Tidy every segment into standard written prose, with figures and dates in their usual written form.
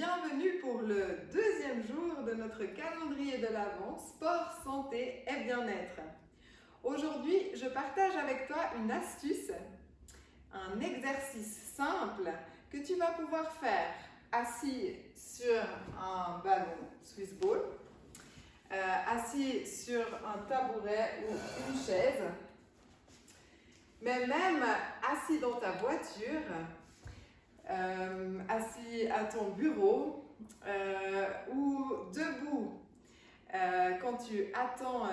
bienvenue pour le deuxième jour de notre calendrier de l'Avent, sport, santé et bien-être. Aujourd'hui, je partage avec toi une astuce, un exercice simple que tu vas pouvoir faire assis sur un ballon Swiss ball, assis sur un tabouret ou une chaise, mais même assis dans ta voiture, assis à ton bureau ou debout quand tu attends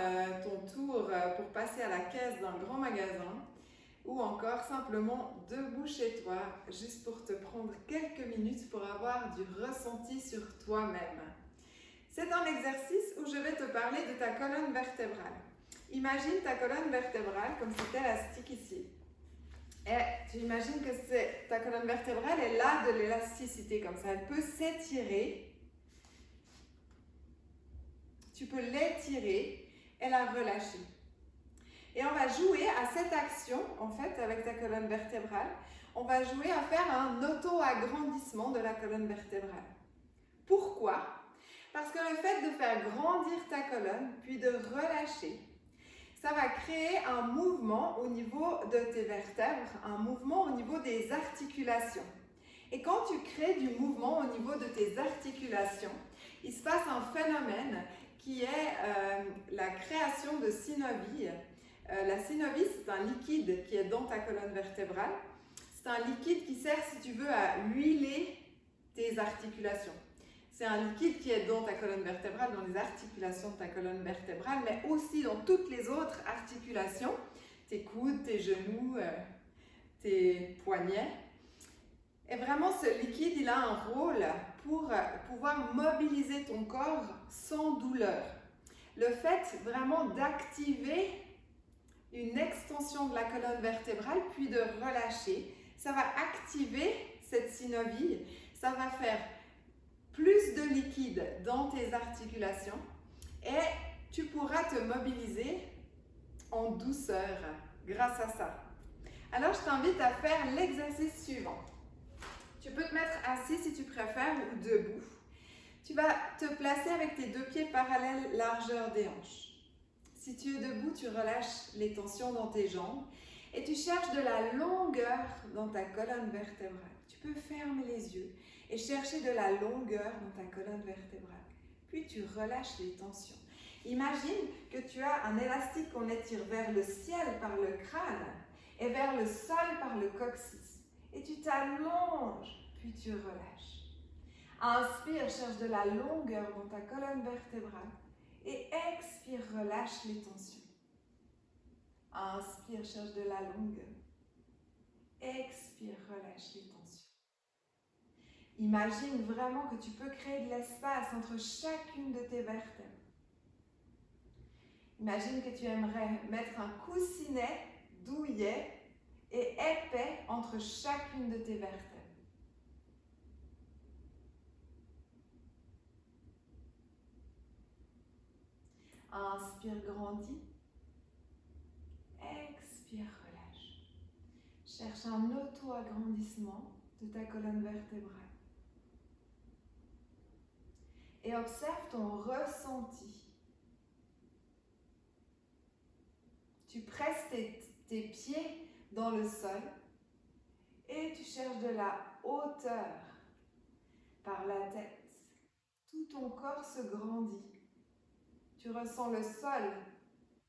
ton tour pour passer à la caisse d'un grand magasin, ou encore simplement debout chez toi, juste pour te prendre quelques minutes pour avoir du ressenti sur toi-même. C'est un exercice où je vais te parler de ta colonne vertébrale. Imagine ta colonne vertébrale comme cet élastique ici. Et tu imagines que ta colonne vertébrale, elle a de l'élasticité comme ça. Elle peut s'étirer. Tu peux l'étirer et la relâcher. Et on va jouer à cette action, en fait, avec ta colonne vertébrale. On va jouer à faire un auto-agrandissement de la colonne vertébrale. Pourquoi? Parce que le fait de faire grandir ta colonne, puis de relâcher, ça va créer un mouvement au niveau de tes vertèbres, un mouvement au niveau des articulations. Et quand tu crées du mouvement au niveau de tes articulations, il se passe un phénomène qui est la création de synovie. La synovie, c'est un liquide qui est dans ta colonne vertébrale. C'est un liquide qui sert, si tu veux, à huiler tes articulations. C'est un liquide qui est dans ta colonne vertébrale, dans les articulations de ta colonne vertébrale, mais aussi dans toutes les autres articulations, tes coudes, tes genoux, tes poignets. Et vraiment, ce liquide, il a un rôle pour pouvoir mobiliser ton corps sans douleur. Le fait vraiment d'activer une extension de la colonne vertébrale, puis de relâcher, ça va activer cette synovie, ça va faire plus de liquide dans tes articulations et tu pourras te mobiliser en douceur grâce à ça. Alors, je t'invite à faire l'exercice suivant. Tu peux te mettre assis si tu préfères ou debout. Tu vas te placer avec tes deux pieds parallèles, largeur des hanches. Si tu es debout, tu relâches les tensions dans tes jambes et tu cherches de la longueur dans ta colonne vertébrale. Tu peux fermer les yeux et chercher de la longueur dans ta colonne vertébrale. Puis tu relâches les tensions. Imagine que tu as un élastique qu'on étire vers le ciel par le crâne et vers le sol par le coccyx. Et tu t'allonges, puis tu relâches. Inspire, cherche de la longueur dans ta colonne vertébrale. Et expire, relâche les tensions. Inspire, cherche de la longueur. Expire, relâche les tensions. Imagine vraiment que tu peux créer de l'espace entre chacune de tes vertèbres. Imagine que tu aimerais mettre un coussinet douillet et épais entre chacune de tes vertèbres. Inspire, grandis. Expire, relâche. Cherche un auto-agrandissement de ta colonne vertébrale. Et observe ton ressenti. Tu presses tes pieds dans le sol et tu cherches de la hauteur par la tête. Tout ton corps se grandit. Tu ressens le sol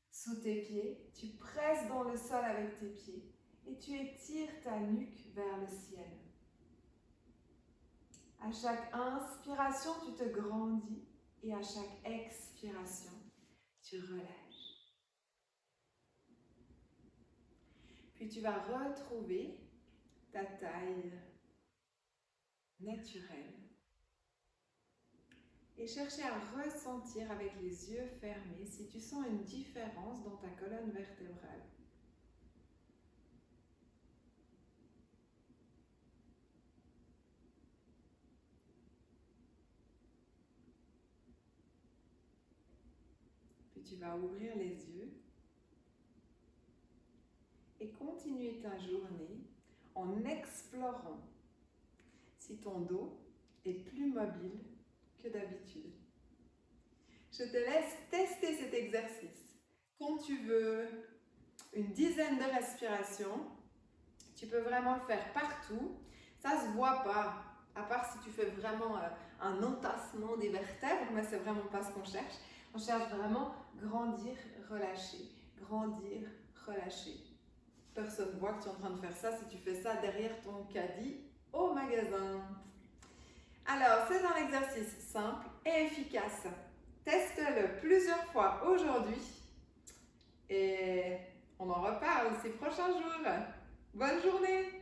sous tes pieds, tu presses dans le sol avec tes pieds et tu étires ta nuque vers le ciel. À chaque inspiration, tu te grandis et à chaque expiration, tu relâches. Puis tu vas retrouver ta taille naturelle et chercher à ressentir avec les yeux fermés si tu sens une différence dans ta colonne vertébrale. Puis tu vas ouvrir les yeux et continuer ta journée en explorant si ton dos et plus mobile que d'habitude. Je te laisse tester cet exercice. Quand tu veux une dizaine de respirations, tu peux vraiment le faire partout. Ça ne se voit pas, à part si tu fais vraiment un entassement des vertèbres, mais c'est vraiment pas ce qu'on cherche. On cherche vraiment grandir, relâcher, grandir, relâcher. Personne ne voit que tu es en train de faire ça si tu fais ça derrière ton caddie au magasin. Alors, c'est un exercice simple et efficace. Teste-le plusieurs fois aujourd'hui et on en reparle ces prochains jours. Bonne journée!